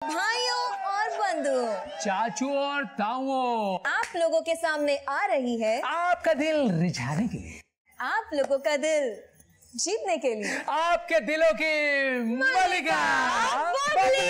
भाइयों और बंधुओं, चाचू और ताऊओं, आप लोगों के सामने आ रही है आपका दिल रिझाने के लिए, आप लोगों का दिल जीतने के लिए, आपके दिलों की मलिका बबली।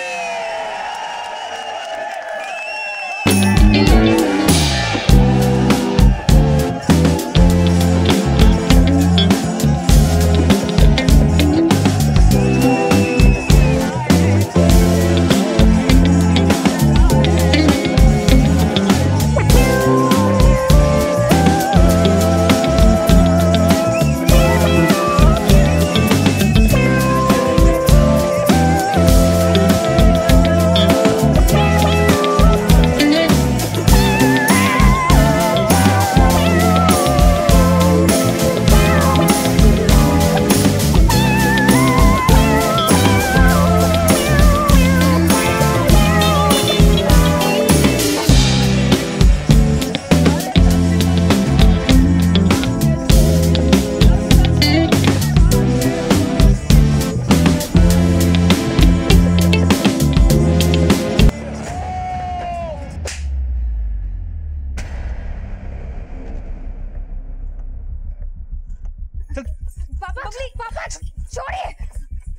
पापा छोड़िए,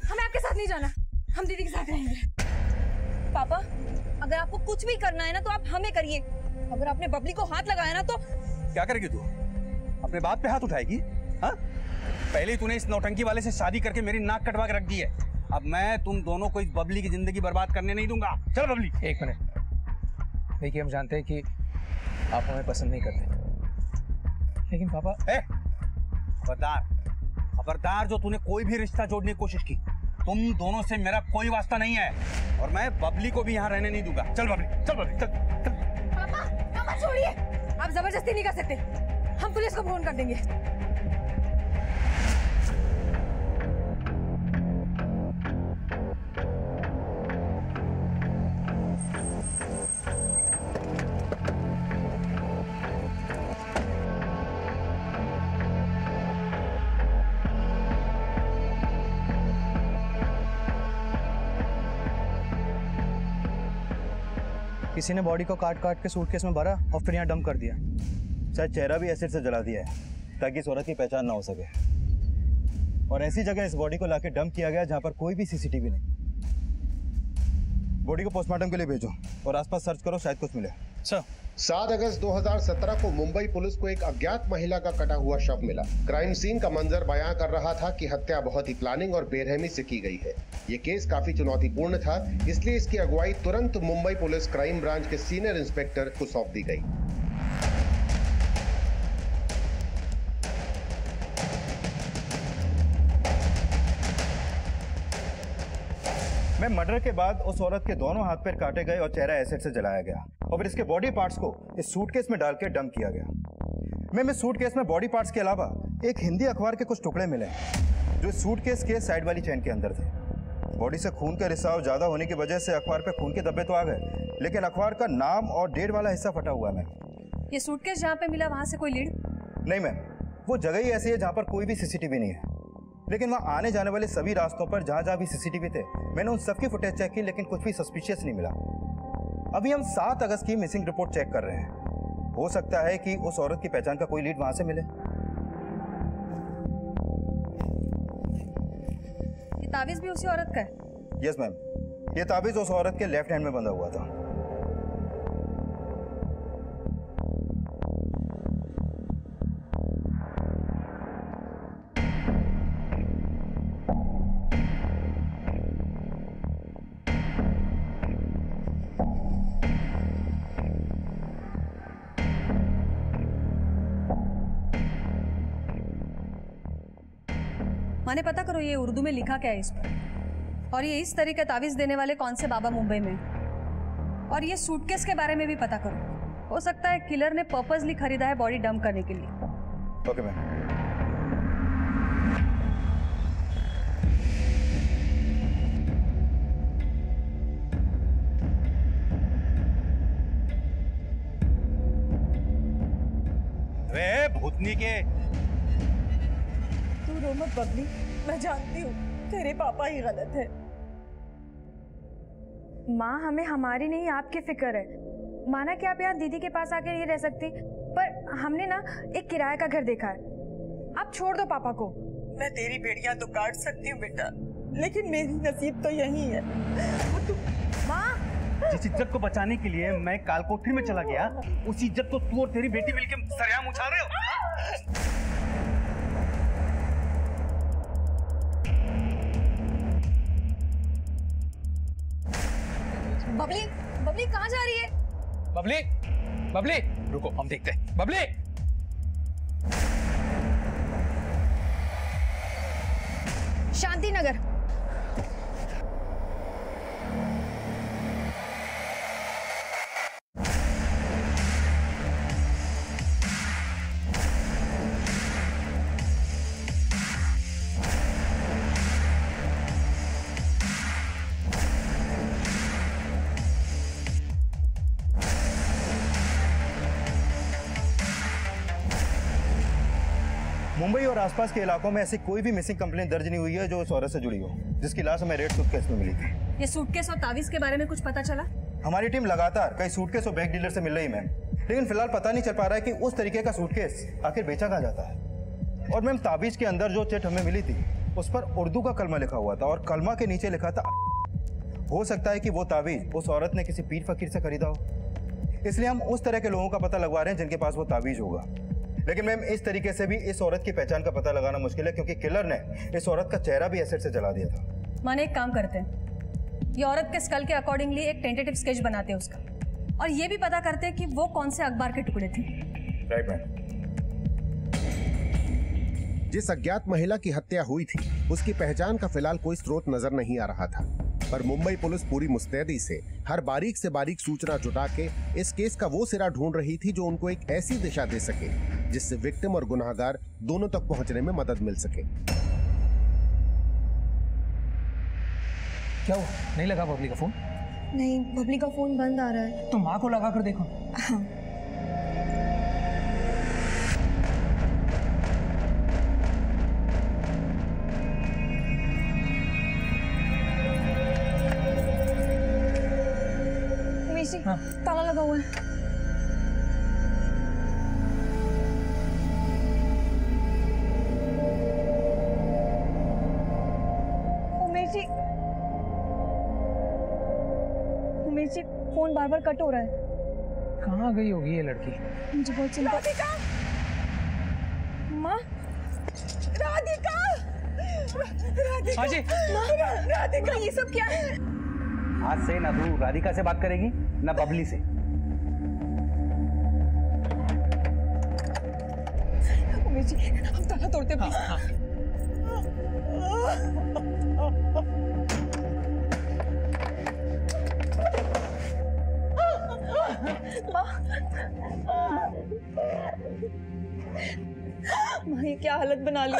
हमें आपके साथ नहीं जाना, हम दीदी के साथ रहेंगे। पापा, अगर आपको कुछ भी करना है ना तो आप हमें करिए, अगर आपने बबली को हाथ लगाया ना तो क्या करेगी तू? अपने बाप पे हाथ उठाएगी? हाँ? पहले तूने इस नौटंकी वाले से शादी करके मेरी नाक कटवा के रख दी है। अब मैं तुम दोनों को इस बबली की जिंदगी बर्बाद करने नहीं दूंगा। चल बबली। एक मिनट, देखिए हम जानते हैं कि आप हमें पसंद नहीं करते, लेकिन पापा खबरदार जो तूने कोई भी रिश्ता जोड़ने की कोशिश की, तुम दोनों से मेरा कोई वास्ता नहीं है और मैं बबली को भी यहाँ रहने नहीं दूंगा। चल बबली, चल बबली, चल चल। पापा छोड़िए, आप जबरदस्ती नहीं कर सकते, हम पुलिस को फोन कर देंगे। किसी ने बॉडी को काट काट के सूटकेस में भरा और फिर यहाँ डंप कर दिया। शायद चेहरा भी एसिड से जला दिया है ताकि इस औरत की पहचान ना हो सके, और ऐसी जगह इस बॉडी को लाके डंप किया गया जहाँ पर कोई भी सीसीटीवी नहीं। बॉडी को पोस्टमार्टम के लिए भेजो और आसपास सर्च करो, शायद कुछ मिले। सर, 7 अगस्त 2017 को मुंबई पुलिस को एक अज्ञात महिला का कटा हुआ शव मिला। क्राइम सीन का मंजर बयां कर रहा था कि हत्या बहुत ही प्लानिंग और बेरहमी से की गई है। ये केस काफी चुनौतीपूर्ण था, इसलिए इसकी अगुवाई तुरंत मुंबई पुलिस क्राइम ब्रांच के सीनियर इंस्पेक्टर को सौंप दी गई। मैं मर्डर के बाद उस औरत के दोनों हाथ पैर काटे गए और चेहरा एसिड से जलाया गया और फिर इसके बॉडी पार्ट्स को इस सूटकेस में डाल के डंप किया गया। मैम, इस सूटकेस में बॉडी पार्ट्स के अलावा एक हिंदी अखबार के कुछ टुकड़े मिले जो इस सूटकेस के साइड वाली चेन के अंदर थे। बॉडी से खून का रिसाव ज्यादा होने की वजह से अखबार पे खून के धब्बे तो आ गए, लेकिन अखबार का नाम और डेट वाला हिस्सा फटा हुआ है। मैम, ये सूटकेस जहाँ पे मिला वहाँ से कोई लीड? नहीं मैम, वो जगह ही ऐसी है जहाँ पर कोई भी सीसीटीवी नहीं है, लेकिन वहाँ आने जाने वाले सभी रास्तों पर जहाँ जहाँ भी सीसीटीवी थे मैंने उन सबकी फुटेज चेक की, लेकिन कुछ भी सस्पिशियस नहीं मिला। अभी हम 7 अगस्त की मिसिंग रिपोर्ट चेक कर रहे हैं, हो सकता है कि उस औरत की पहचान का कोई लीड वहां से मिले। ये ताबीज भी उसी औरत का है? यस मैम, ये ताबीज उस औरत के लेफ्ट हैंड में बंधा हुआ था। माने पता करो ये उर्दू में लिखा क्या है इस पर, और ये इस तरह का तावीज देने वाले कौन से बाबा मुंबई में, और ये सूटकेस के बारे में भी पता करो। हो सकता है किलर ने पर्पसली खरीदा है बॉडी डंप करने के लिए। Okay ma'am. वे भूतनी के, तू रो मत बबली, मैं जानती हूँ तेरे पापा ही गलत है। माँ, हमें हमारी नहीं आपकी फिक्र है। माना कि आप यहाँ दीदी के पास आके नहीं रह सकती, पर हमने ना एक किराए का घर देखा है। आप छोड़ दो पापा को। मैं तेरी बेड़ियां तो काट सकती हूँ बेटा, लेकिन मेरी नसीब तो यही है। माँ, जिस इज्जत को बचाने के लिए मैं कालकोठरी में चला गया, उस इज्जत को तू और तेरी बेटी मिलकर सरेआम उछाल रहे हो। बबली, बबली कहाँ जा रही है? बबली, बबली, रुको हम देखते हैं। बबली, शांति नगर। मुंबई और आसपास के इलाकों में ऐसी कोई भी मिसिंग कंप्लेंट दर्ज नहीं हुई है जो उस औरत से जुड़ी हो, जिसकी लाश हमें रेड सूटकेस में मिली थी। ये सूटकेस और तावीज के बारे में कुछ पता चला? हमारी टीम लगातार कई सूटकेस और बैग डीलर से मिल रही मैम, लेकिन फिलहाल पता नहीं चल पा रहा है कि उस तरीके का सूटकेस आखिर बेचा कहाँ जाता है। और मैम, ताबीज के अंदर जो चिट हमें मिली थी उस पर उर्दू का कलमा लिखा हुआ था और कलमा के नीचे लिखा था। हो सकता है कि वो ताबीज उस औरत ने किसी पीर फकीर से खरीदा हो, इसलिए हम उस तरह के लोगों का पता लगवा रहे हैं जिनके पास वो ताबीज होगा। लेकिन मैम, इस तरीके से भी इस औरत की पहचान का पता लगाना मुश्किल है, क्योंकि किलर ने इस औरत का चेहरा भी एसिड से जला दिया था। माने एक काम करते हैं, ये औरत के स्कल के अकॉर्डिंगली एक टेंटेटिव स्केच बनाते हैं उसका, और ये भी पता करते हैं कि वो कौन से अखबार के टुकड़े थे। Right ma'am. जिस अज्ञात महिला की हत्या हुई थी उसकी पहचान का फिलहाल कोई स्रोत नजर नहीं आ रहा था, पर मुंबई पुलिस पूरी मुस्तैदी से हर बारीक से बारीक सूचना जुटा के इस केस का वो सिरा ढूंढ रही थी जो उनको एक ऐसी दिशा दे सके जिससे विक्टिम और गुनाहगार दोनों तक पहुंचने में मदद मिल सके। क्या हुआ? नहीं लगा बबली का फोन? नहीं, बबली का फोन बंद आ रहा है। तो माँ को लगा कर देखो। हाँ। हाँ। ताला लगा हुआ है। उमेश जी, फोन बार बार कट हो रहा है। कहाँ गई होगी ये लड़की? मुझे बहुत चिंता। राधिका, माँ, राधिका, राधिका, हाँ जी। राधिका, ये सब क्या है? आज से ना तू राधिका से बात करेगी ना बबली से। उमेश जी, हम ताला तोड़ते हैं, प्लीज। माँ, ये क्या हालत बना ली।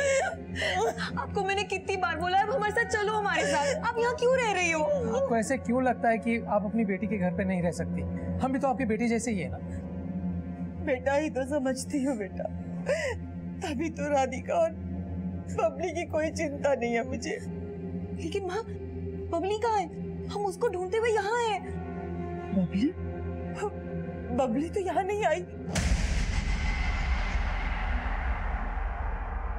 आपको मैंने कितनी बार बोला है, अब हमारे साथ चलो, हमारे साथ। आप यहाँ क्यों रह रही हो? आपको ऐसे क्यों लगता है कि आप अपनी बेटी के घर पे नहीं रह सकती? हम भी तो आपकी बेटी जैसे ही है ना। बेटा ही तो समझती हूँ बेटा, तभी तो राधिका और बबली की कोई चिंता नहीं है मुझे। लेकिन माँ, बबली कहाँ है? हम उसको ढूंढते हुए यहाँ हैं। बबली? बबली तो यहाँ नहीं आई।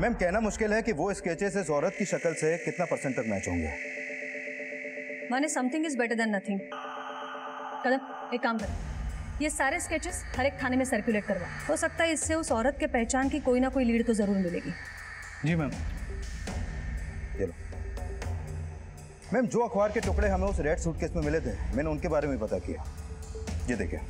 मैम, कहना मुश्किल है कि वो स्केचेस इस औरत की शक्ल से कितना परसेंट तक मैच होंगे। माने something is better than nothing. Kadam, एक काम कर, ये सारे स्केचेस हर एक थाने में सर्कुलेट करवा। हो सकता है इससे उस औरत के पहचान की कोई ना कोई लीड तो जरूर मिलेगी। जी मैम। चलो मैम, जो अखबार के टुकड़े हमें उस रेड सूटकेस में मिले थे, मैंने उनके बारे में पता किया। ये देखिए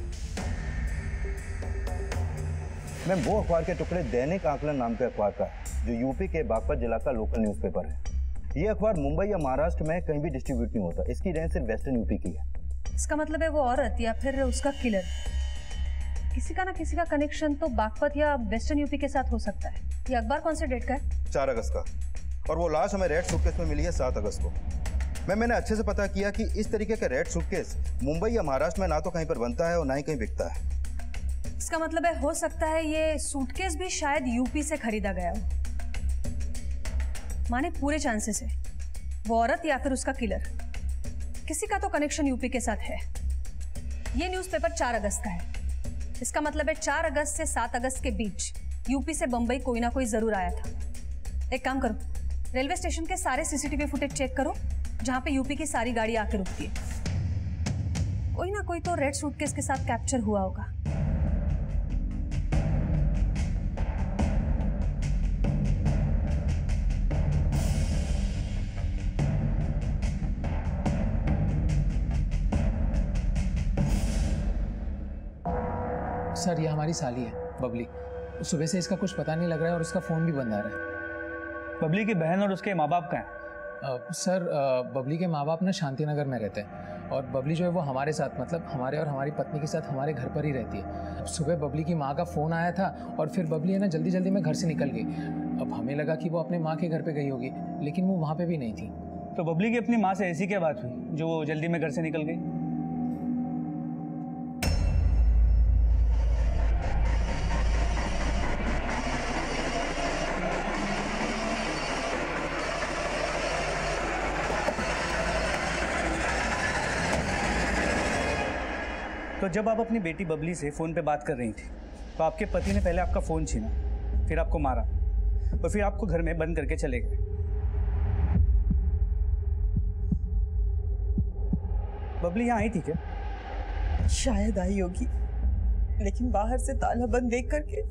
मैम, वो अखबार के टुकड़े दैनिक आकलन नाम के अखबार का है, जो यूपी के बागपत जिला का लोकल न्यूज़पेपर है। ये अखबार मुंबई या महाराष्ट्र में कहीं भी डिस्ट्रीब्यूट नहीं होता। इसकी रेंज सिर्फ वेस्टर्न यूपी की है। इसका मतलब है वो औरत या फिर उसका किलर, किसी का ना किसी का कनेक्शन तो बागपत या वेस्टर्न यूपी के साथ हो सकता है। ये अखबार कौन से डेट का है? 4 अगस्त का। और वो लाश हमें रेड सूटकेस में मिली है 7 अगस्त को। मैंने अच्छे से पता किया कि इस तरीके का रेड सूटकेस मुंबई या महाराष्ट्र में ना तो कहीं पर बनता है और ना ही कहीं बिकता है। इसका मतलब है हो सकता है ये सूटकेस भी शायद यूपी से खरीदा गया हो। माने पूरे चांसेस है वो औरत या फिर उसका किलर किसी का तो कनेक्शन यूपी के साथ है। ये न्यूज़पेपर 4 अगस्त का है। इसका मतलब है 4 अगस्त से 7 अगस्त के बीच यूपी से बंबई कोई ना कोई जरूर आया था। एक काम करो, रेलवे स्टेशन के सारे सीसीटीवी फुटेज चेक करो जहां पे यूपी की सारी गाड़ी आके रुकती है। कोई ना कोई तो रेड सूटकेस के साथ कैप्चर हुआ होगा। सर ये हमारी साली है बबली। सुबह से इसका कुछ पता नहीं लग रहा है और उसका फ़ोन भी बंद आ रहा है। बबली की बहन और उसके माँ बाप कहाँ हैं? सर बबली के माँ बाप ना शांति नगर में रहते हैं और बबली जो है वो हमारे साथ, मतलब हमारे और हमारी पत्नी के साथ हमारे घर पर ही रहती है। सुबह बबली की माँ का फ़ोन आया था और फिर बबली है ना जल्दी जल्दी में घर से निकल गई। अब हमें लगा कि वो अपने माँ के घर पे गई होगी, लेकिन वो वहाँ पे भी नहीं थी। तो बबली की अपनी माँ से ऐसी क्या बात हुई जो वो जल्दी में घर से निकल गई? तो जब आप अपनी बेटी बबली से फ़ोन पे बात कर रही थी तो आपके पति ने पहले आपका फ़ोन छीना, फिर आपको मारा और फिर आपको घर में बंद करके चले गए। बबली यहाँ आई थी क्या? शायद आई होगी, लेकिन बाहर से ताला बंद देख करके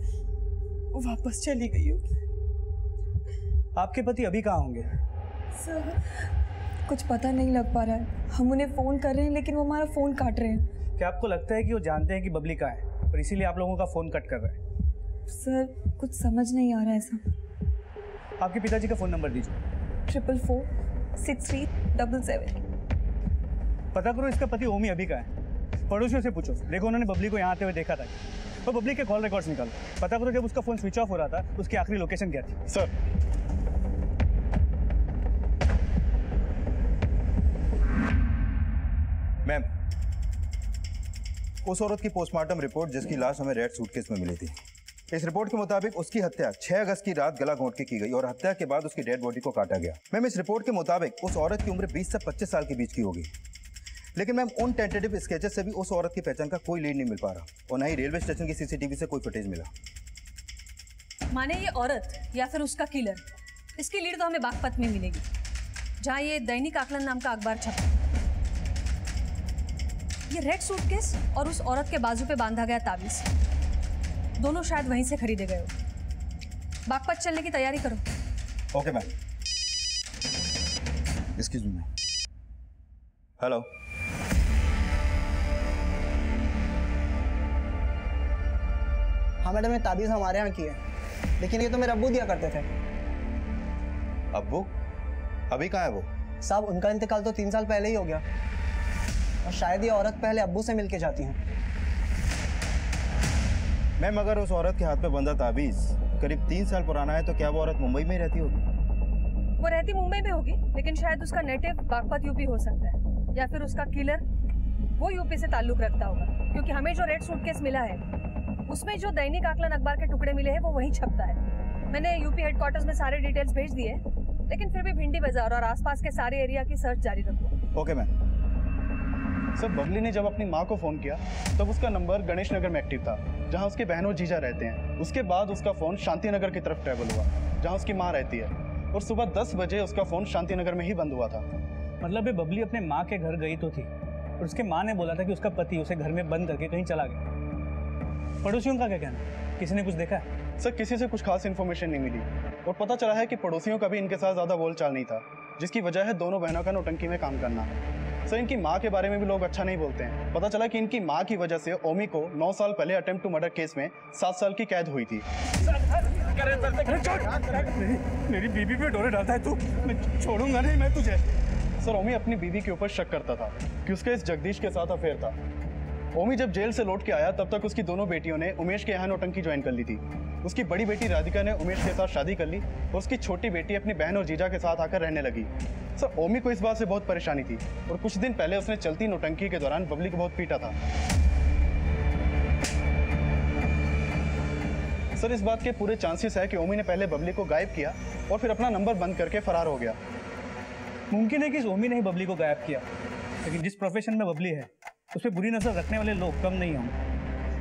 वो वापस चली गई होगी। आपके पति अभी कहाँ होंगे? सर कुछ पता नहीं लग पा रहा है। हम उन्हें फ़ोन कर रहे हैं लेकिन वो हमारा फ़ोन काट रहे हैं। क्या आपको लगता है कि वो जानते हैं कि बबली कहाँ है और इसीलिए आप लोगों का फ़ोन कट कर रहे हैं? सर कुछ समझ नहीं आ रहा है ऐसा। आपके पिताजी का फ़ोन नंबर दीजिए। 444-6377। पता करो इसका पति ओमी अभी कहाँ है। पड़ोसियों से पूछो, देखो उन्होंने बबली को यहाँ आते हुए देखा था। तो बबली के कॉल रिकॉर्ड्स निकालो, पता करो जब उसका फ़ोन स्विच ऑफ हो रहा था उसकी आखिरी लोकेशन क्या थी। सर मैम, उस औरत की पोस्टमार्टम रिपोर्ट जिसकी लाश हमें रेड सूटकेस में मिली थी, इस रिपोर्ट के मुताबिक उसकी हत्या 6 अगस्त की रात गला घोंट के की गई और हत्या के बाद उसकी डेड बॉडी को काटा गया। मैम इस रिपोर्ट के मुताबिक उस औरत की उम्र 20 से 25 साल के बीच की होगी, लेकिन मैम उन टेंटेटिव स्केचेस से भी उस औरत की पहचान का कोई लीड नहीं मिल पा रहा और न ही रेलवे स्टेशन की सीसीटीवी से कोई फुटेज मिला। माने ये औरत या फिर उसका किलर, इसकी लीड तो हमें बागपत में मिलेगी जहाँ ये दैनिक आकलन नाम का अखबार छपा। ये रेड सूटकेस और उस औरत के बाजू पे बांधा गया ताबीज, दोनों शायद वहीं से खरीदे गए हो। बागपत चलने की तैयारी करो। Okay ma'am. Excuse me. Hello. हाँ मैडम, ये ताबीज हमारे यहाँ की है, लेकिन ये तो मेरे अब्बू दिया करते थे। अब्बू? अभी कहाँ है वो? साहब उनका इंतकाल तो 3 साल पहले ही हो गया और शायद ये औरत पहले अब्बू से मिलके जाती हैं। मैम अगर उस औरत के हाथ पे बंधा ताबीज करीब 3 साल पुराना है तो क्या वो औरत मुंबई में ही रहती होगी? वो रहती मुंबई में होगी, लेकिन शायद उसका नेटिव बागपत यूपी हो सकता है, या फिर उसका किलर वो यूपी से ताल्लुक रखता होगा, क्योंकि हमें जो रेड सूटकेस मिला है उसमें जो दैनिक आकलन अखबार के टुकड़े मिले हैं वो वहीं छपता है। मैंने यूपी हेडक्वार्टर्स में सारे डिटेल्स भेज दिए, लेकिन फिर भी भिंडी बाजार और आसपास के सारे एरिया की सर्च जारी रखो। Okay ma'am. सर बबली ने जब अपनी माँ को फ़ोन किया तब उसका नंबर गणेश नगर में एक्टिव था, जहाँ उसके बहन और जीजा रहते हैं। उसके बाद उसका फ़ोन शांति नगर की तरफ ट्रैवल हुआ, जहाँ उसकी माँ रहती है, और सुबह 10 बजे उसका फ़ोन शांति नगर में ही बंद हुआ था। मतलब ये बबली अपने माँ के घर गई तो थी और उसके माँ ने बोला था कि उसका पति उसे घर में बंद करके कहीं चला गया। पड़ोसियों का क्या कहना है? किसी ने कुछ देखा है? सर किसी से कुछ खास इन्फॉर्मेशन नहीं मिली और पता चला है कि पड़ोसियों का भी इनके साथ ज़्यादा बोलचाल नहीं था, जिसकी वजह है दोनों बहनों का नौटंकी में काम करना। सर इनकी माँ के बारे में भी लोग अच्छा नहीं बोलते हैं। पता चला कि इनकी माँ की वजह से ओमी को 9 साल पहले अटेम्प्ट टू मर्डर केस में 7 साल की कैद हुई थी। मेरी बीबी पे डोरे डालता है तू, मैं छोड़ूंगा नहीं मैं तुझे। सर ओमी अपनी बीवी के ऊपर शक करता था कि उसके इस जगदीश के साथ अफेयर था। ओमी जब जेल से लौट के आया तब तक उसकी दोनों बेटियों ने उमेश के यहाँ नौटंकी ज्वाइन कर ली थी। उसकी बड़ी बेटी राधिका ने उमेश के साथ शादी कर ली और उसकी छोटी बेटी अपनी बहन और जीजा के साथ आकर रहने लगी। सर ओमी को इस बात से बहुत परेशानी थी और कुछ दिन पहले उसने चलती नौटंकी के दौरान बबली को बहुत पीटा था। सर इस बात के पूरे चांसेस है कि ओमी ने पहले बबली को गायब किया और फिर अपना नंबर बंद करके फरार हो गया। मुमकिन है कि इस ओमी ने ही बबली को गायब किया। लेकिन जिस प्रोफेशन में बबली है उस पर बुरी नजर रखने वाले लोग कम नहीं होंगे।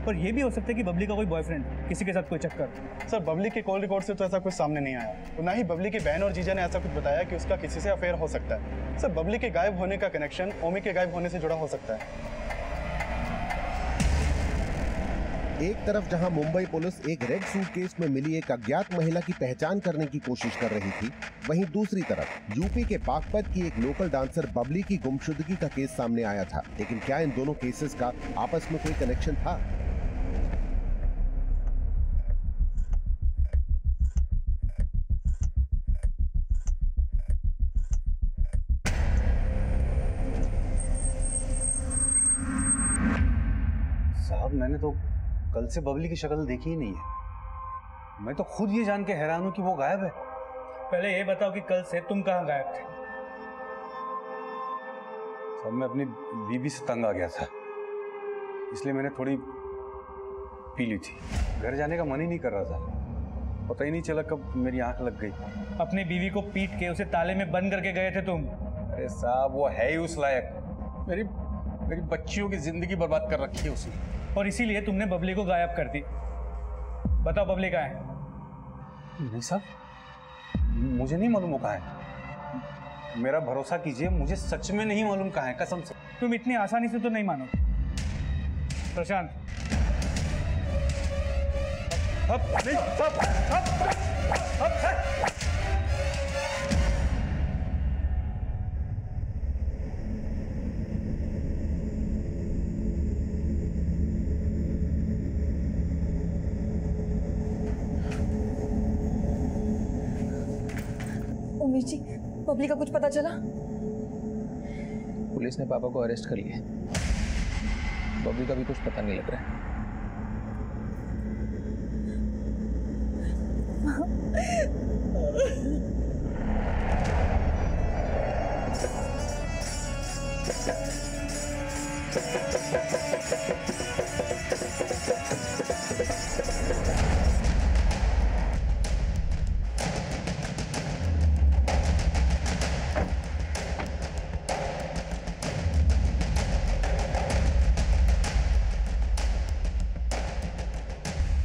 पर यह भी हो सकता है कि बबली का कोई बॉयफ्रेंड, किसी के साथ कोई चक्कर। सर बबली के कॉल रिकॉर्ड से तो ऐसा कुछ सामने नहीं आया, तो ना ही बबली की बहन और जीजा ने ऐसा कुछ बताया कि उसका किसी से अफेयर हो सकता है। सर बबली के गायब होने का कनेक्शन ओमी के गायब होने से जुड़ा हो सकता है। एक तरफ जहां मुंबई पुलिस एक रेड सूटकेस में मिली एक अज्ञात महिला की पहचान करने की कोशिश कर रही थी, वहीं दूसरी तरफ यूपी के बागपत की एक लोकल डांसर बबली की गुमशुदगी का केस सामने आया था। लेकिन क्या इन दोनों केसेस का आपस में कोई कनेक्शन था? साहब मैंने तो कल से बबली की शक्ल देखी ही नहीं है। मैं तो खुद ये जान के हैरान हूं कि वो गायब है। पहले ये बताओ कि कल से तुम कहाँ गायब थे? सब मैं अपनी बीबी से तंग आ गया था, इसलिए मैंने थोड़ी पी ली थी। घर जाने का मन ही नहीं कर रहा था, पता ही नहीं चला कब मेरी आंख लग गई। अपनी बीवी को पीट के उसे ताले में बंद करके गए थे तुम? अरे साहब वो है ही उस लायक। मेरी बच्चियों की जिंदगी बर्बाद कर रखी है उसने, और इसीलिए तुमने बबली को गायब कर दी। बताओ बबली कहाँ है? नहीं साहब, मुझे नहीं मालूम वो कहाँ है। मेरा भरोसा कीजिए, मुझे सच में नहीं मालूम कहाँ है, कसम से। तुम इतनी आसानी से तो नहीं मानो प्रशांत। उमेश जी, बबली का कुछ पता चला? पुलिस ने पापा को अरेस्ट कर लिया। बबली का भी कुछ पता नहीं लग रहा है।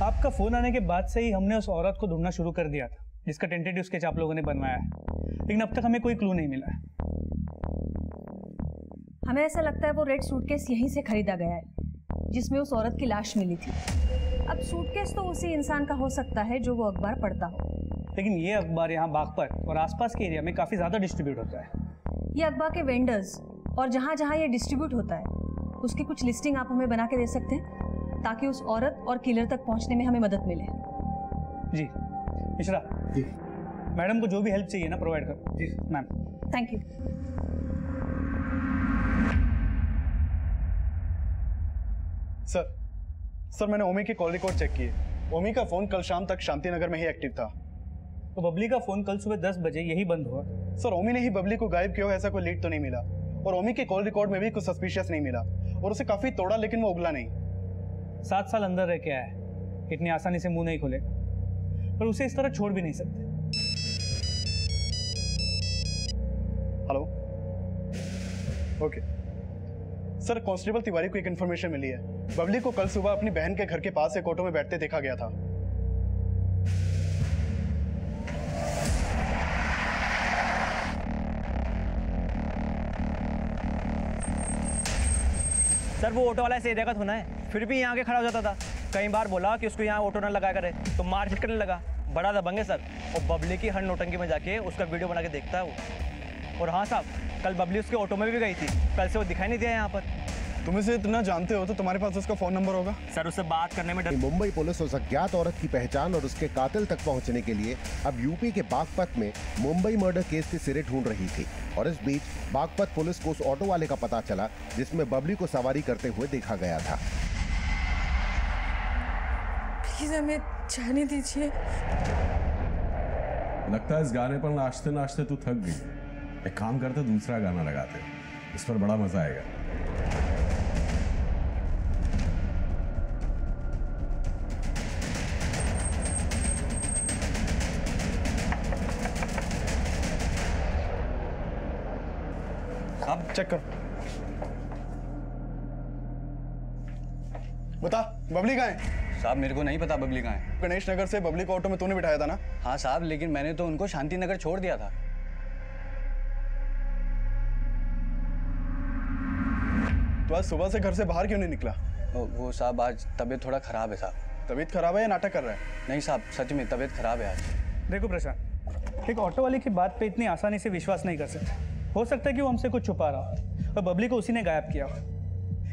आपका फोन आने के बाद से ही हमने उस औरत को ढूंढना शुरू कर दिया था जिसका टेंटेटिव स्केच आप लोगों ने बनवाया है, लेकिन अब तक हमें कोई क्लू नहीं मिला है। हमें ऐसा लगता है वो रेड सूटकेस यहीं से खरीदा गया है जिसमें उस औरत की लाश मिली थी। अब सूटकेस तो उसी इंसान का हो सकता है जो वो अखबार पढ़ता हो, लेकिन ये अखबार यहाँ बागपत और आसपास के एरिया में काफी ज्यादा डिस्ट्रीब्यूट होता है। ये अखबार के वेंडर्स और जहाँ जहाँ ये डिस्ट्रीब्यूट होता है उसकी कुछ लिस्टिंग आप हमें बना के दे सकते हैं ताकि उस औरत और किलर तक पहुँचने में हमें मदद मिले। जी मिश्रा जी, मैडम को जो भी हेल्प चाहिए ना प्रोवाइड करो। जी मैम। Thank you. सर मैंने ओमी के कॉल रिकॉर्ड चेक किए। ओमी का फोन कल शाम तक शांति नगर में ही एक्टिव था। तो बबली का फोन कल सुबह 10 बजे यही बंद हुआ। सर ओमी ने ही बबली को गायब किया हो ऐसा कोई लीड तो नहीं मिला, और ओमी के कॉल रिकॉर्ड में भी कुछ सस्पिशियस नहीं मिला, और उसे काफी तोड़ा लेकिन वो उगला नहीं। 7 साल अंदर रह के आया है, इतनी आसानी से मुंह नहीं खोले, पर उसे इस तरह छोड़ भी नहीं सकते। Hello okay sir, constable Tiwari को एक इन्फॉर्मेशन मिली है। बबली को कल सुबह अपनी बहन के घर के पास एक ऑटो में बैठते देखा गया था। सर वो ऑटो वाला ऐसे एरिया का होना है, फिर भी यहाँ आके खड़ा हो जाता था। कई बार बोला कि उसको यहाँ ऑटो ना लगा करे तो मारपीट करने लगा। बड़ा दबंग है सर, और बबली की हर नौटंकी में जाके उसका वीडियो बना के देखता है वो। और हाँ साहब, कल बबली उसके ऑटो में भी गई थी, कल से वो दिखाई नहीं दिया यहाँ पर। तुम इसे इतना जानते हो तो तुम्हारे पास उसका फोन नंबर होगा? सर उससे बात करने में डर। मुंबई पुलिस उस अज्ञात औरत की पहचान और उसके कातिल तक पहुंचने के लिए अब यूपी के बागपत में मुंबई मर्डर केस के सिरे ढूंढ रही थी, और इस बीच बागपत पुलिस को उस ऑटो वाले का पता चला जिसमें बबली को सवारी करते हुए देखा गया था। प्लीज हमें जाने दीजिए। लगता है इस गाने पर नाचते नाचते तू थक गई। एक काम करते, दूसरा गाना लगाते, इस पर बड़ा मजा आएगा। आप चेक करो। बता बबली कहाँ है? साहब मेरे को नहीं पता बबली कहाँ है। गणेश नगर से बबली को ऑटो में तूने बिठाया था ना? हाँ साहब, लेकिन मैंने तो उनको शांति नगर छोड़ दिया था। तो आज सुबह से घर से बाहर क्यों नहीं निकला? वो साहब आज तबीयत थोड़ा खराब है साहब। तबीयत खराब है या नाटक कर रहा है? नहीं साहब, सच में तबीयत खराब है आज। देखो प्रशांत, एक ऑटो वाले की बात पे इतनी आसानी से विश्वास नहीं कर सकते। हो सकता है कि वो हमसे कुछ छुपा रहा हो और बबली को उसी ने गायब किया हो।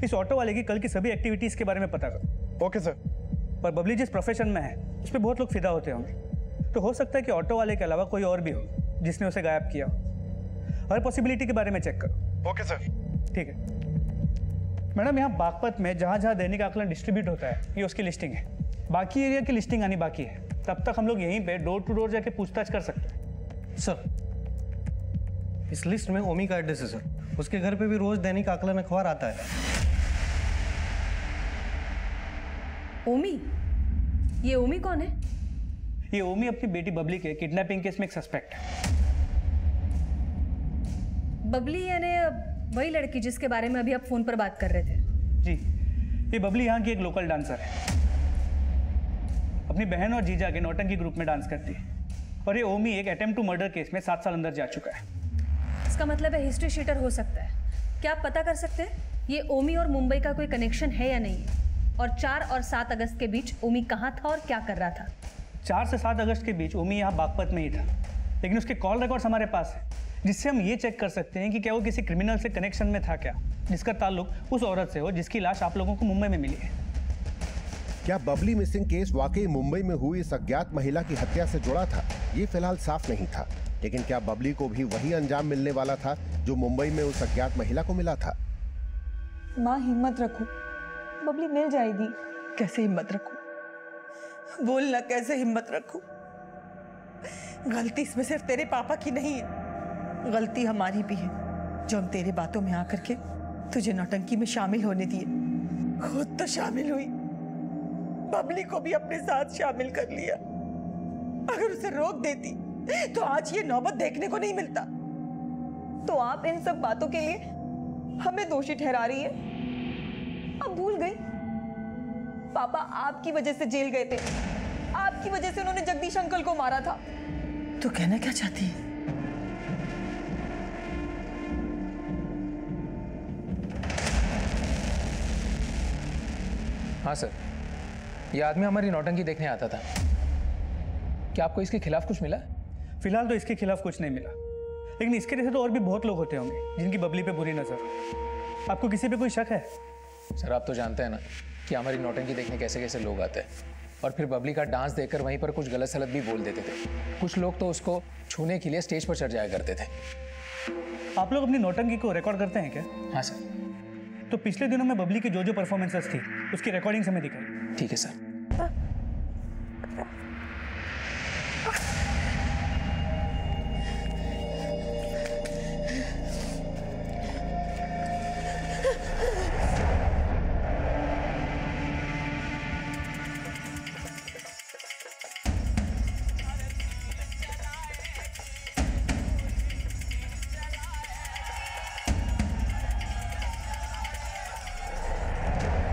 इस ऑटो वाले की कल की सभी एक्टिविटीज़ के बारे में पता करो। Okay sir. पर बबली जिस प्रोफेशन में है उस पर बहुत लोग फिदा होते होंगे, तो हो सकता है कि ऑटो वाले के अलावा कोई और भी हो जिसने उसे गायब किया हो। हर पॉसिबिलिटी के बारे में चेक करो। Okay sir. ठीक है मैडम, यहाँ बागपत में जहाँ जहाँ दैनिक आकलन डिस्ट्रीब्यूट होता है ये उसकी लिस्टिंग है। बाकी एरिया की लिस्टिंग आनी बाकी है, तब तक हम लोग यहीं पे डोर टू डोर जाके पूछताछ कर सकते हैं। सर इस लिस्ट में ओमी का एड्रेस है सर। उसके घर पे भी रोज दैनिक आकलन अखबार आता है। ओमी? ये ओमी कौन है? ये ओमी अपनी बेटी बबली के किडनैपिंग केस में एक सस्पेक्ट है। बबली यानी वही लड़की जिसके बारे में अभी आप फोन पर बात कर रहे थे? जी, ये बबली यहाँ की एक लोकल डांसर है। अपनी बहन और जीजा के नौटंकी ग्रुप में डांस करती है। और ये ओमी एक अटेम्प्ट टू मर्डर केस में 7 साल अंदर जा चुका है। इसका मतलब है हिस्ट्री शीटर हो सकता है। क्या आप पता कर सकते हैं ये ओमी और मुंबई का कोई कनेक्शन है या नहीं है? और 4 और 7 अगस्त के बीच ओमी कहाँ था और क्या कर रहा था? 4 से 7 अगस्त के बीच ओमी यहाँ बागपत में ही था, लेकिन उसके कॉल रिकॉर्ड्स हमारे पास है, जिससे हम ये चेक कर सकते हैं कि क्या वो किसी क्रिमिनल से कनेक्शन में था क्या, जिसका ताल्लुक उस औरत से हो जिसकी लाश आप लोगों को मुंबई में मिली है। क्या बबली मिसिंग केस वाकई मुंबई में हुई इस अज्ञात महिला की हत्या से जुड़ा था? ये फिलहाल साफ नहीं था, लेकिन क्या बबली को भी वही अंजाम मिलने वाला था जो मुंबई में उस अज्ञात महिला को मिला था? माँ हिम्मत रखो, बबली मिल जाएगी। कैसे हिम्मत रखूं? बोलना कैसे हिम्मत रखूं? गलती इसमें सिर्फ तेरे पापा की नहीं है, गलती हमारी भी है जो हम तेरे बातों में आकर के तुझे नौटंकी में शामिल होने दिए। खुद तो शामिल हुई, बबली को भी अपने साथ शामिल कर लिया। अगर उसे रोक देती तो आज ये नौबत देखने को नहीं मिलता। तो आप इन सब बातों के लिए हमें दोषी ठहरा रही है? अब भूल गई पापा आपकी वजह से जेल गए थे, आपकी वजह से उन्होंने जगदीश अंकल को मारा था। तो कहना क्या चाहती है? हाँ सर, ये आदमी हमारी नौटंकी देखने आता था। क्या आपको इसके खिलाफ कुछ मिला? फिलहाल तो इसके खिलाफ कुछ नहीं मिला, लेकिन इसके जैसे तो और भी बहुत लोग होते होंगे जिनकी बबली पे बुरी नजर। आपको किसी पे कोई शक है? सर आप तो जानते हैं ना कि हमारी नौटंकी देखने कैसे कैसे लोग आते हैं, और फिर बबली का डांस देखकर वहीं पर कुछ गलत सलत भी बोल देते थे। कुछ लोग तो उसको छूने के लिए स्टेज पर चढ़ जाया करते थे। आप लोग अपनी नौटंकी को रिकॉर्ड करते हैं क्या? हाँ सर। तो पिछले दिनों में बबली की जो परफॉर्मेंसेस थी उसकी रिकॉर्डिंग हमें दिखाई। ठीक है सर।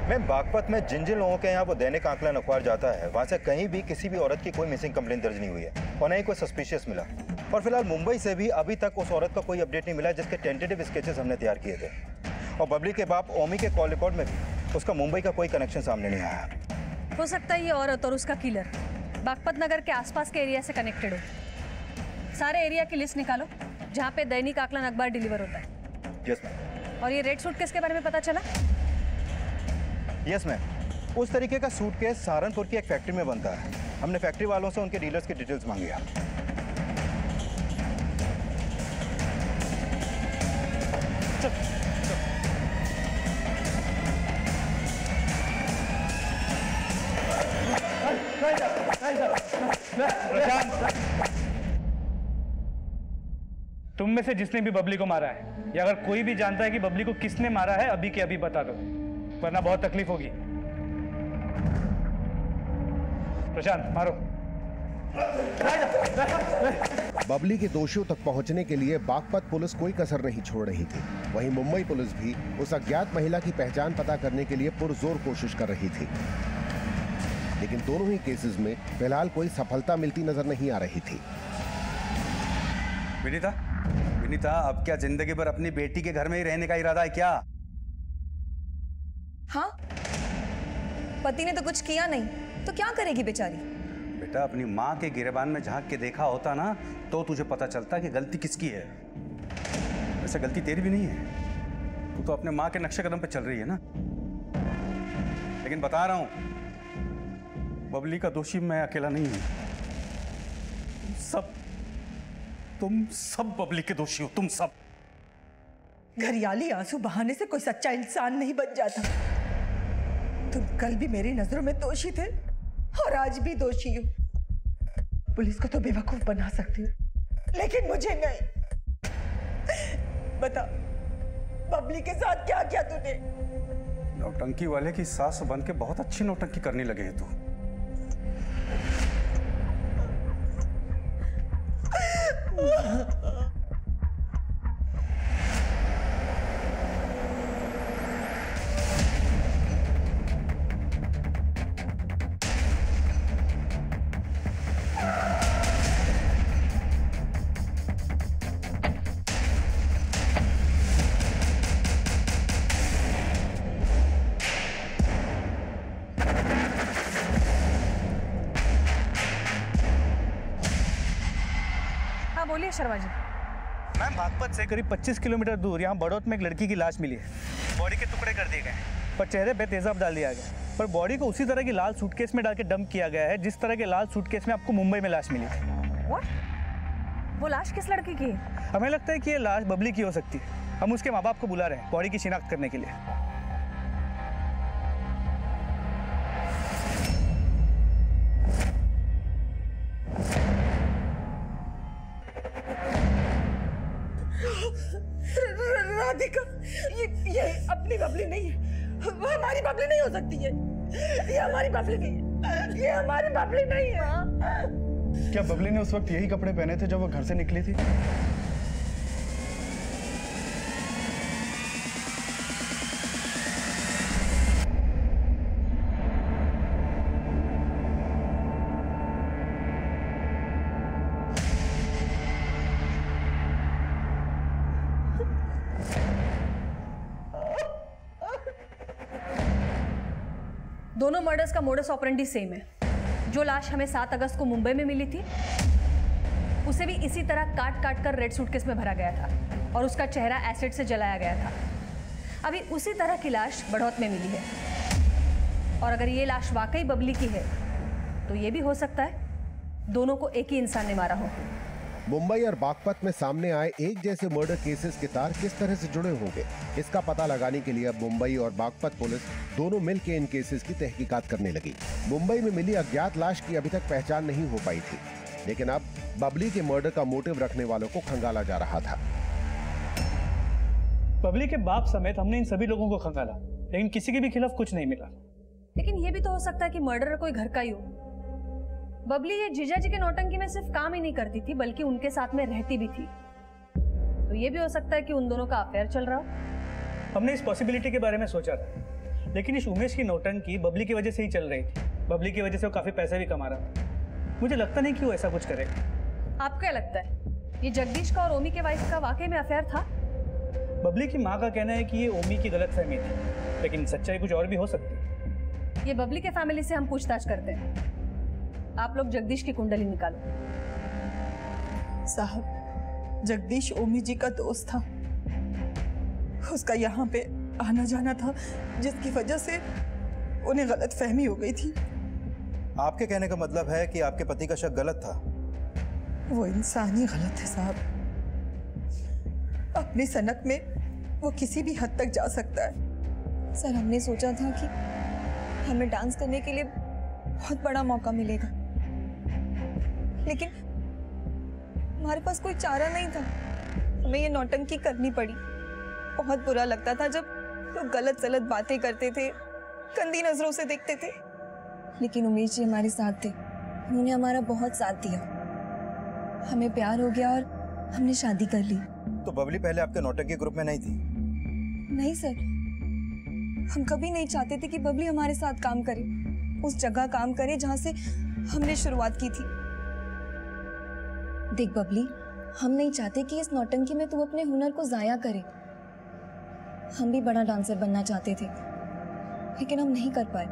मैम, बागपत में जिन जिन लोगों के यहाँ वो दैनिक आकलन अखबार जाता है, वहाँ से कहीं भी किसी भी औरत की कोई मिसिंग कंप्लेंट दर्ज नहीं हुई है और न ही कोई सस्पिशियस मिला। और फिलहाल मुंबई से भी अभी तक उस औरत का कोई अपडेट नहीं मिला जिसके टेंटेटिव स्केचेस हमने तैयार किए थे। और बबली के बाप ओमी के कॉल रिकॉर्ड में भी उसका मुंबई का कोई कनेक्शन सामने नहीं आया। हो सकता है ये औरत और उसका किलर बागपत नगर के आसपास के एरिया से कनेक्टेड हो। सारे एरिया की लिस्ट निकालो जहाँ पे दैनिक आकलन अखबार डिलीवर होता है। Yes ma'am. और ये रेड सूटकेस के बारे में पता चला? यस मैम, उस तरीके का सूटकेस सहारनपुर की एक फैक्ट्री में बनता है। हमने फैक्ट्री वालों से उनके डीलर्स की डिटेल्स मांगी है। तुम में से जिसने भी बबली को मारा है या अगर कोई भी जानता है कि बबली को किसने मारा है, अभी के अभी बता दो, वरना बहुत तकलीफ होगी। प्रशांत मारो। बबली के दोषियों तक पहुंचने के लिए बागपत पुलिस कोई कसर नहीं छोड़ रही थी। वहीं मुंबई पुलिस भी उस अज्ञात महिला की पहचान पता करने के लिए पुरजोर कोशिश कर रही थी, लेकिन दोनों ही केसेस में फिलहाल कोई सफलता मिलती नजर नहीं आ रही थी। विनीता, विनीता, अब क्या जिंदगी भर अपनी बेटी के घर में ही रहने का इरादा है क्या? हाँ, पति ने तो कुछ किया नहीं, तो क्या करेगी बेचारी? बेटा, अपनी माँ के गिरेबान में झांक के देखा होता ना तो तुझे पता चलता कि गलती किसकी है। वैसे गलती तेरी भी नहीं है, तू तो अपने माँ के नक्शे कदम पे चल रही है ना। लेकिन बता रहा हूं, बबली का दोषी मैं अकेला नहीं हूं। तुम सब बबली के दोषी हो, तुम सब। घरियाली आंसू बहाने से कोई सच्चा इंसान नहीं बन जाता। तुम कल भी मेरी नजरों में दोषी थे और आज भी दोषी हो। पुलिस को तो बेवकूफ बना सकती हो, लेकिन मुझे नहीं। बता, बबली के साथ क्या किया तूने? नौटंकी वाले की सास बन के बहुत अच्छी नौटंकी करने लगे है तू। बोलिए शर्मा जी। मैम, बागपत से करीब 25 किलोमीटर दूर यहाँ बड़ौत में एक लड़की की लाश मिली है। बॉडी के टुकड़े कर दिए गए हैं, पर चेहरे पे तेजाब डाल दिया गया। पर बॉडी को उसी तरह की लाल सूटकेस में डाल के डंप किया गया है जिस तरह के लाल सूटकेस में आपको मुंबई में लाश मिली थी। What? वो लाश किस लड़की की है? हमें लगता है कि ये लाश बबली की हो सकती है। हम उसके माँ बाप को बुला रहे हैं बॉडी की शिनाख्त करने के लिए। राधिका, ये अपनी बबली नहीं है। वो हमारी बबली नहीं हो सकती है। ये हमारी बबली नहीं है। ये हमारी बबली नहीं है। क्या बबली ने उस वक्त यही कपड़े पहने थे जब वो घर से निकली थी? दोनों मर्डर्स का मोडस ऑपरेंडी सेम है। जो लाश हमें 7 अगस्त को मुंबई में मिली थी, उसे भी इसी तरह काट काट कर रेड सूटकेस में भरा गया था और उसका चेहरा एसिड से जलाया गया था। अभी उसी तरह की लाश बड़ौत में मिली है, और अगर ये लाश वाकई बबली की है तो ये भी हो सकता है दोनों को एक ही इंसान ने मारा हो। मुंबई और बागपत में सामने आए एक जैसे मर्डर केसेस के तार किस तरह से जुड़े होंगे, इसका पता लगाने के लिए अब मुंबई और बागपत पुलिस दोनों मिलकर इन केसेस की तहकीकात करने लगी। मुंबई में मिली अज्ञात लाश की अभी तक पहचान नहीं हो पाई थी, लेकिन अब बबली के मर्डर का मोटिव रखने वालों को खंगाला जा रहा था। बबली के बाप समेत हमने इन सभी लोगों को खंगाला, लेकिन किसी के भी खिलाफ कुछ नहीं मिला। लेकिन ये भी तो हो सकता है कि मर्डरर कोई घर का ही हो। बबली ये जीजा जी के नौटंकी में सिर्फ काम ही नहीं करती थी, बल्कि उनके साथ में रहती भी थी। तो ये भी हो सकता है कि उन दोनों का अफेयर चल रहा हो। हमने इस पॉसिबिलिटी के बारे में सोचा था, लेकिन इस उमेश की नौटंकी बबली की वजह से ही चल रही थी। बबली की वजह से वो काफी पैसे भी कमा रहा था। मुझे लगता नहीं कि वो ऐसा कुछ करेगा। आपको क्या लगता है, ये जगदीश का और ओमी के वाइफ का वाकई में अफेयर था? बबली की माँ का कहना है कि ये ओमी की गलतफहमी थी, लेकिन सच्चाई कुछ और भी हो सकती है। ये बबली के फैमिली से हम पूछताछ करते हैं। आप लोग जगदीश की कुंडली निकालो। साहब, जगदीश ओमी जी का दोस्त था। उसका यहाँ पे आना जाना था, जिसकी वजह से उन्हें गलत फहमी हो गई थी। आपके कहने का मतलब है कि आपके पति का शक गलत था? वो इंसान ही गलत है साहब। अपनी सनक में वो किसी भी हद तक जा सकता है। सर, हमने सोचा था कि हमें डांस करने के लिए बहुत बड़ा मौका मिलेगा, लेकिन हमारे पास कोई चारा नहीं था। हमें ये नौटंकी करनी पड़ी। बहुत बुरा लगता था जब लोग गलत सलत बातें करते थे, गंदी नजरों से देखते थे, लेकिन उमेश जी हमारे साथ थे। उन्होंने हमारा बहुत साथ दिया, हमें प्यार हो गया और हमने शादी कर ली। तो बबली पहले आपके नौटंकी ग्रुप में नहीं थी? नहीं सर, हम कभी नहीं चाहते थे कि बबली हमारे साथ काम करे, उस जगह काम करे जहां से हमने शुरुआत की थी। देख बबली, हम नहीं चाहते कि इस नौटंकी में तू अपने हुनर को जाया करे। हम भी बड़ा डांसर बनना चाहते थे, लेकिन हम नहीं कर पाए।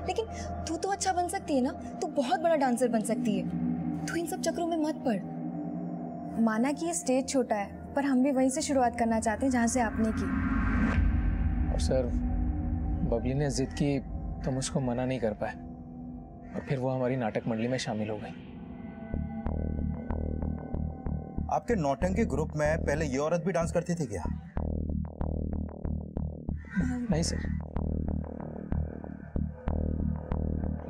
लेकिन तू तो अच्छा बन सकती है ना, तू बहुत बड़ा डांसर बन सकती है। तू इन सब चक्रों में मत पड़। माना कि ये स्टेज छोटा है, पर हम भी वहीं से शुरुआत करना चाहते हैं जहाँ से आपने की। और सर, बबली ने जिद की तो हम उसको मना नहीं कर पाए, और फिर वो हमारी नाटक मंडली में शामिल हो गई। आपके नौटंकी ग्रुप में पहले ये औरत भी डांस करती थी क्या? नहीं सर।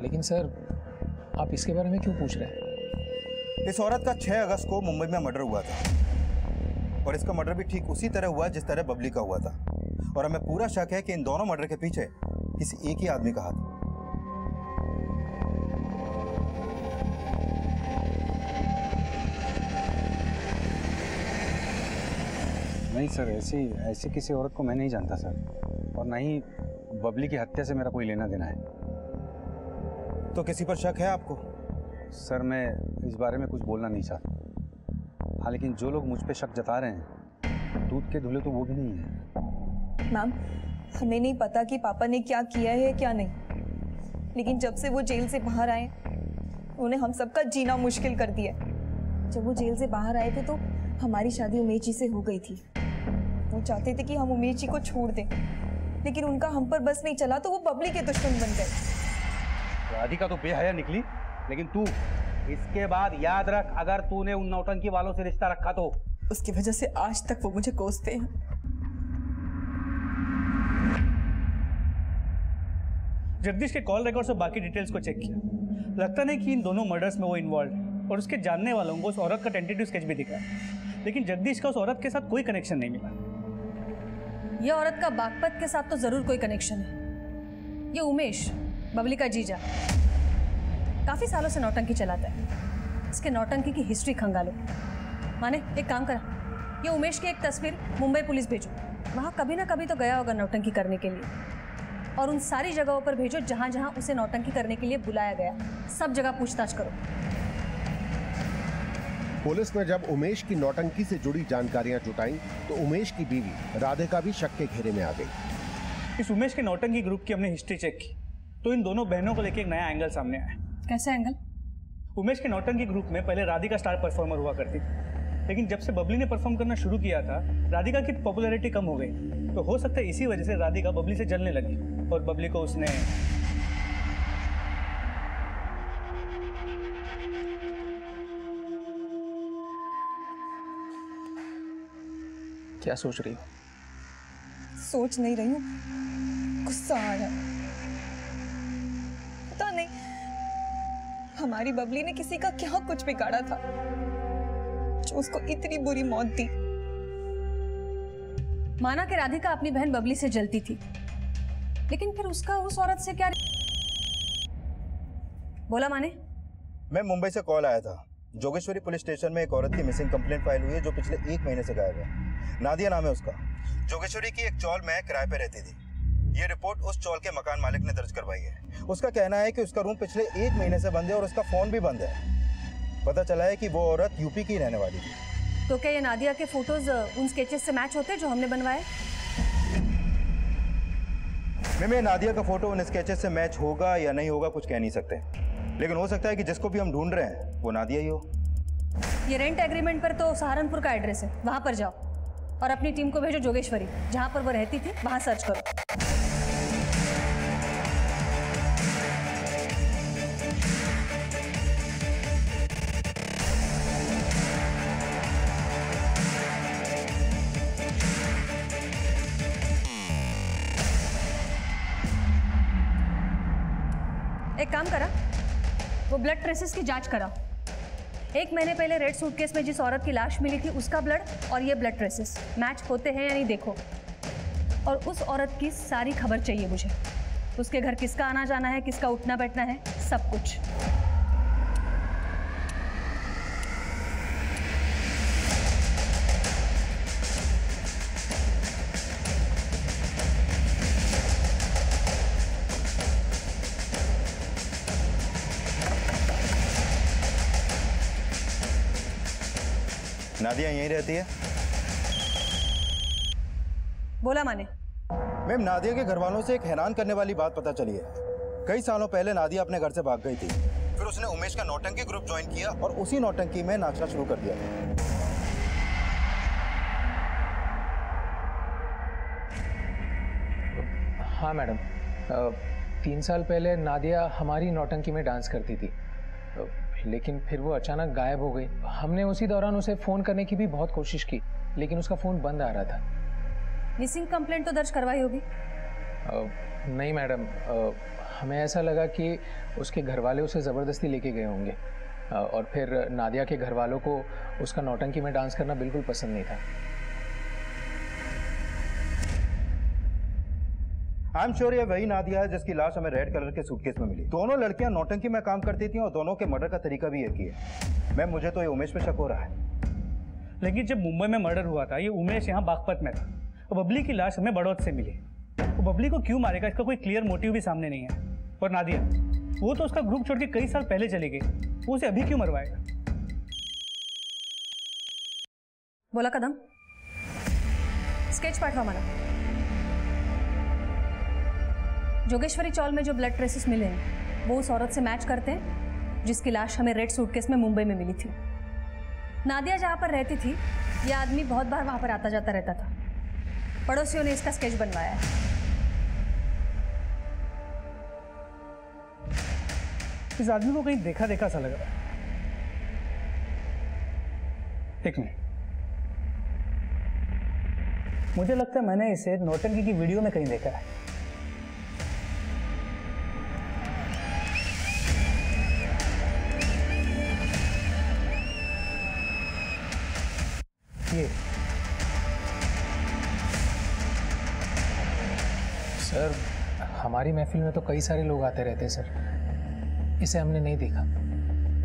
लेकिन सर, आप इसके बारे में क्यों पूछ रहे हैं? इस औरत का 6 अगस्त को मुंबई में मर्डर हुआ था, और इसका मर्डर भी ठीक उसी तरह हुआ जिस तरह बबली का हुआ था। और हमें पूरा शक है कि इन दोनों मर्डर के पीछे किसी एक ही आदमी का हाथ है। नहीं सर, ऐसी किसी औरत को मैं नहीं जानता सर, और ना ही बबली की हत्या से मेरा कोई लेना देना है। तो किसी पर शक है आपको? सर, मैं इस बारे में कुछ बोलना नहीं चाहता। हाँ, लेकिन जो लोग मुझ पे शक जता रहे हैं, दूध के धुले तो वो भी नहीं है। मैम, हमें नहीं पता कि पापा ने क्या किया है क्या नहीं, लेकिन जब से वो जेल से बाहर आए, उन्होंने हम सबका जीना मुश्किल कर दिया। जब वो जेल से बाहर आए थे तो हमारी शादी उमेश जी से हो गई थी। वो चाहते थे कि हम उमेश जी को छोड़ दें, लेकिन उनका हम पर बस नहीं चला तो वो बबली के दुश्मन बन गए। राधिका तो बेहया निकली, लेकिन तू इसके बाद याद रख, अगर तूने उन नौटंकी वालों से रिश्ता रखा तो उसकी वजह से आज तक वो मुझे कोसते हैं। जगदीश के कॉल रिकॉर्ड्स और बाकी डिटेल्स को चेक किया, लगता नहीं कि इन दोनों मर्डर्स में वो इन्वॉल्व है, और उसके जानने वालों को उस औरत का टेंटेटिव स्केच भी दिखा, लेकिन जगदीश का उस औरत के साथ कोई कनेक्शन नहीं मिला। ये औरत का बागपत के साथ तो जरूर कोई कनेक्शन है। ये उमेश, बबली का जीजा, काफी सालों से नौटंकी चलाता है। इसके नौटंकी की हिस्ट्री खंगालो। माने एक काम करा, ये उमेश की एक तस्वीर मुंबई पुलिस भेजो, वहां कभी ना कभी तो गया होगा नौटंकी करने के लिए, और उन सारी जगहों पर भेजो जहां जहां उसे नौटंकी करने के लिए बुलाया गया। सब जगह पूछताछ करो। पुलिस ने जब उमेश की नौटंकी से जुड़ी जानकारियां जुटाई तो उमेश की बीवी राधिका भी शक के घेरे में आ गई। इस उमेश के नौटंकी ग्रुप की हमने हिस्ट्री चेक की तो इन दोनों बहनों को लेकर एक नया एंगल सामने आया। कैसा एंगल? उमेश के नौटंकी ग्रुप में पहले राधिका स्टार परफॉर्मर हुआ करती थी, लेकिन जब से बबली ने परफॉर्म करना शुरू किया था, राधिका की पॉपुलैरिटी कम हो गई। तो हो सकता है इसी वजह से राधिका बबली से जलने लगी और बबली को उसने क्या सोच रही हो? सोच नहीं रही हूँ, गुस्सा आ रहा है। पता नहीं हमारी बबली ने किसी का क्या कुछ बिगाड़ा था जो उसको इतनी बुरी मौत दी। माना कि राधिका अपनी बहन बबली से जलती थी, लेकिन फिर उसका उस औरत से क्या? बोला माने? मैं मुंबई से कॉल आया था। जोगेश्वरी पुलिस स्टेशन में एक औरत की मिसिंग कंप्लेंट फाइल हुई है जो पिछले 1 महीने से गायब है। नादिया नाम है उसका। जोगेश्वरी की एक चौल में किराए पे रहती थी। ये रिपोर्ट उस चौल के मकान मालिक ने दर्ज करवाई है। उसका कहना है कि उसका रूम पिछले 1 महीने से बंद है और उसका फोन भी बंद है। पता चला है कि वो औरत यूपी की रहने वाली थी। तो क्या ये नादिया के फोटोज उन स्केचेस से मैच होते हैं जो हमने बनवाए? मैं नादिया का फोटो उन स्केचेस से मैच होगा या नहीं होगा कुछ कह नहीं सकते, लेकिन हो सकता है कि जिसको भी हम ढूंढ रहे हैं वो नादिया ही हो। ये रेंट एग्रीमेंट पर तो सहारनपुर का एड्रेस है, वहां पर जाओ और अपनी टीम को भेजो जोगेश्वरी, जहां पर वो रहती थी वहां सर्च करो। एक काम करा, वो ब्लड ट्रेसेस की जांच करा। 1 महीने पहले रेड सूटकेस में जिस औरत की लाश मिली थी उसका ब्लड और ये ब्लड ट्रेसेस मैच होते हैं या नहीं देखो। और उस औरत की सारी खबर चाहिए मुझे, उसके घर किसका आना जाना है, किसका उठना बैठना है, सब कुछ। नादिया यहीं रहती है? बोला माने। मैम, नादिया के घर वालों से एक हैरान करने वाली बात पता चली है। कई सालों पहले नादिया अपने घर से भाग गई थी, फिर उसने उमेश का नौटंकी ग्रुप ज्वाइन किया और उसी नौटंकी में नाचना शुरू कर दिया। हाँ मैडम, 3 साल पहले नादिया हमारी नौटंकी में डांस करती थी, लेकिन फिर वो अचानक गायब हो गई। हमने उसी दौरान उसे फ़ोन करने की भी बहुत कोशिश की, लेकिन उसका फ़ोन बंद आ रहा था। मिसिंग कंप्लेंट तो दर्ज करवाई होगी? नहीं मैडम, हमें ऐसा लगा कि उसके घर वाले उसे ज़बरदस्ती लेके गए होंगे, और फिर नादिया के घर वालों को उसका नौटंकी में डांस करना बिल्कुल पसंद नहीं था। आई एम श्योर ये वही नादिया है जिसकी लाश हमें रेड कलर के सूटकेस में मिली। दोनों लड़कियां नौटंकी में काम करती थी और दोनों के मर्डर का तरीका भी एक ही है। मैम, मुझे तो ये उमेश पे शक हो रहा है। लेकिन जब मुंबई में मर्डर हुआ था, ये उमेश यहाँ बागपत में था और बबली की लाश हमें बड़ौत से मिली। तो बबली को क्यों मारेगा, इसका कोई क्लियर मोटिव भी सामने नहीं है। और नादिया, वो तो उसका ग्रुप छोड़ के कई साल पहले चली गई, वो उसे अभी क्यों मरवाएगा? बोला कदम, स्केच पाठवा मला। जोगेश्वरी चौल में जो ब्लड ट्रेसेस मिले हैं वो उस औरत से मैच करते हैं जिसकी लाश हमें रेड सूटकेस में मुंबई में मिली थी। नादिया जहाँ पर रहती थी, यह आदमी बहुत बार वहाँ पर आता जाता रहता था। पड़ोसियों ने इसका स्केच बनवाया है। इस आदमी को कहीं देखा देखा सा लग रहा है। एक मिनट, मुझे लगता है मैंने इसे नौटंकी की वीडियो में कहीं देखा है। ये सर, हमारी महफिल में तो कई सारे लोग आते रहते हैं सर, इसे हमने नहीं देखा।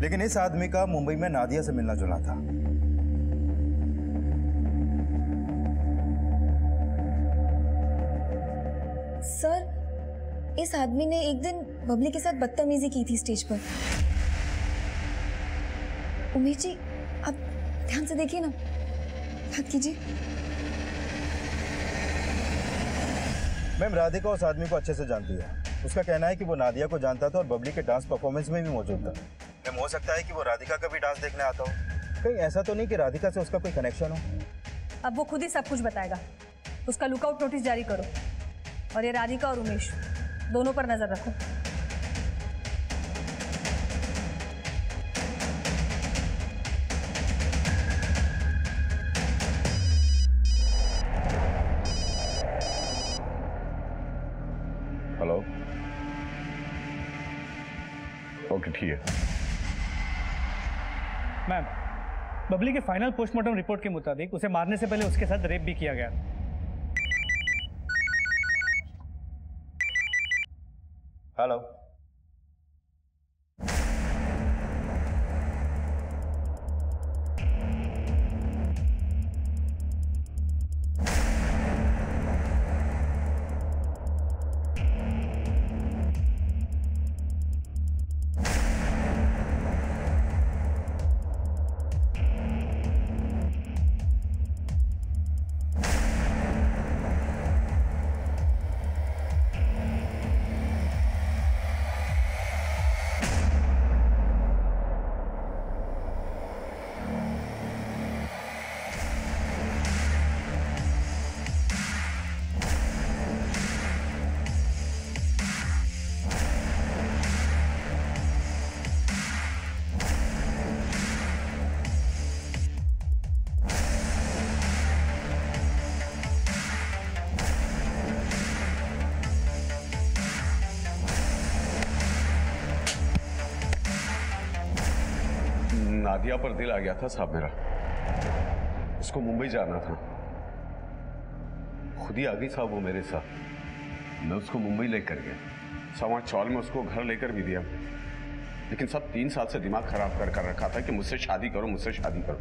लेकिन इस आदमी का मुंबई में नादिया से मिलना जुलना था। सर, इस आदमी ने एक दिन बबली के साथ बदतमीजी की थी स्टेज पर। उमेश जी, आप ध्यान से देखिए ना, बात कीजिए। मैम, राधिका उस आदमी को अच्छे से जानती है। उसका कहना है कि वो नादिया को जानता था और बबली के डांस परफॉर्मेंस में भी मौजूद था। मैम, हो सकता है कि वो राधिका का भी डांस देखने आता हो। कहीं ऐसा तो नहीं कि राधिका से उसका कोई कनेक्शन हो? अब वो खुद ही सब कुछ बताएगा। उसका लुकआउट नोटिस जारी करो और ये राधिका और उमेश दोनों पर नजर रखो। हेलो, ओके ठीक है। मैम, बबली के फाइनल पोस्टमार्टम रिपोर्ट के मुताबिक उसे मारने से पहले उसके साथ रेप भी किया गया। हेलो, नादिया पर दिल आ गया था साहब मेरा। उसको मुंबई जाना था, खुद ही आ गई साहब वो मेरे साथ। मैं उसको मुंबई लेकर गया, सवा चौल में उसको घर लेकर भी दिया। लेकिन सब 3 साल से दिमाग खराब कर रखा था कि मुझसे शादी करो, मुझसे शादी करो।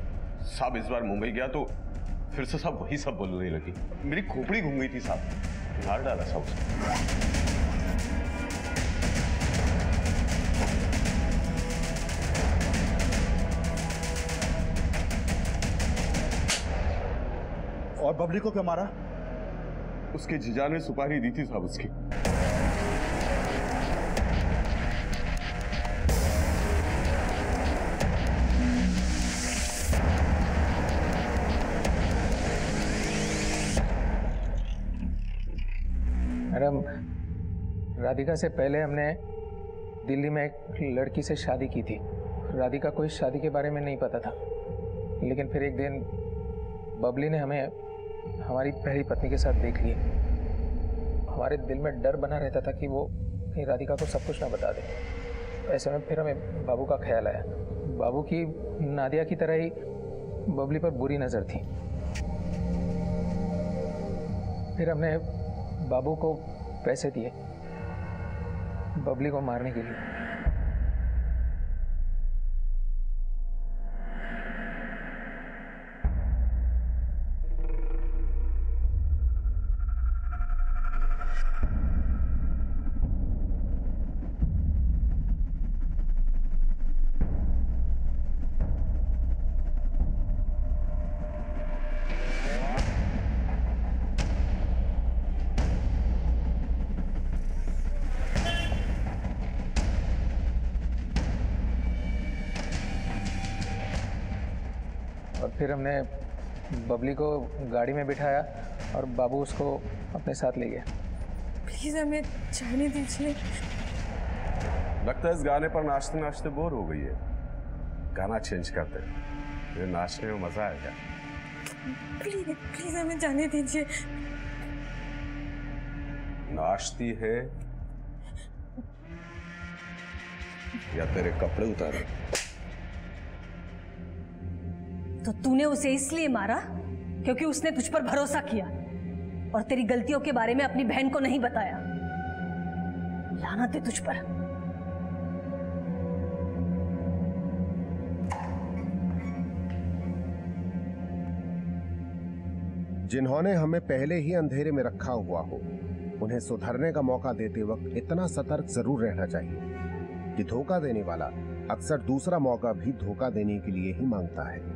साहब इस बार मुंबई गया तो फिर से सब वही सब बोलने लगी। मेरी खोपड़ी घूम गई थी साहब, मार डाला साहब उसको। बबली को क्यों मारा? उसके जीजा ने सुपारी दी थी साहब उसकी। मैडम, राधिका से पहले हमने दिल्ली में एक लड़की से शादी की थी। राधिका को इस शादी के बारे में नहीं पता था, लेकिन फिर एक दिन बबली ने हमें हमारी पहली पत्नी के साथ देख लिया। हमारे दिल में डर बना रहता था कि वो कहीं राधिका को सब कुछ ना बता दे। ऐसे में फिर हमें बाबू का ख्याल आया। बाबू की नादिया की तरह ही बबली पर बुरी नज़र थी। फिर हमने बाबू को पैसे दिए बबली को मारने के लिए। और फिर हमने बबली को गाड़ी में बिठाया और बाबू उसको अपने साथ ले गया। प्लीज हमें जाने दीजिए। लगता है इस गाने पर नाचते नाचते बोर हो गई है। गाना चेंज करते, ये नाचने में मजा आएगा। प्लीज प्लीज हमें जाने दीजिए। नाचती है या तेरे कपड़े उतारे? तो तूने उसे इसलिए मारा क्योंकि उसने तुझ पर भरोसा किया और तेरी गलतियों के बारे में अपनी बहन को नहीं बताया। लानत है तुझ पर। जिन्होंने हमें पहले ही अंधेरे में रखा हुआ हो, उन्हें सुधरने का मौका देते वक्त इतना सतर्क जरूर रहना चाहिए कि धोखा देने वाला अक्सर दूसरा मौका भी धोखा देने के लिए ही मांगता है।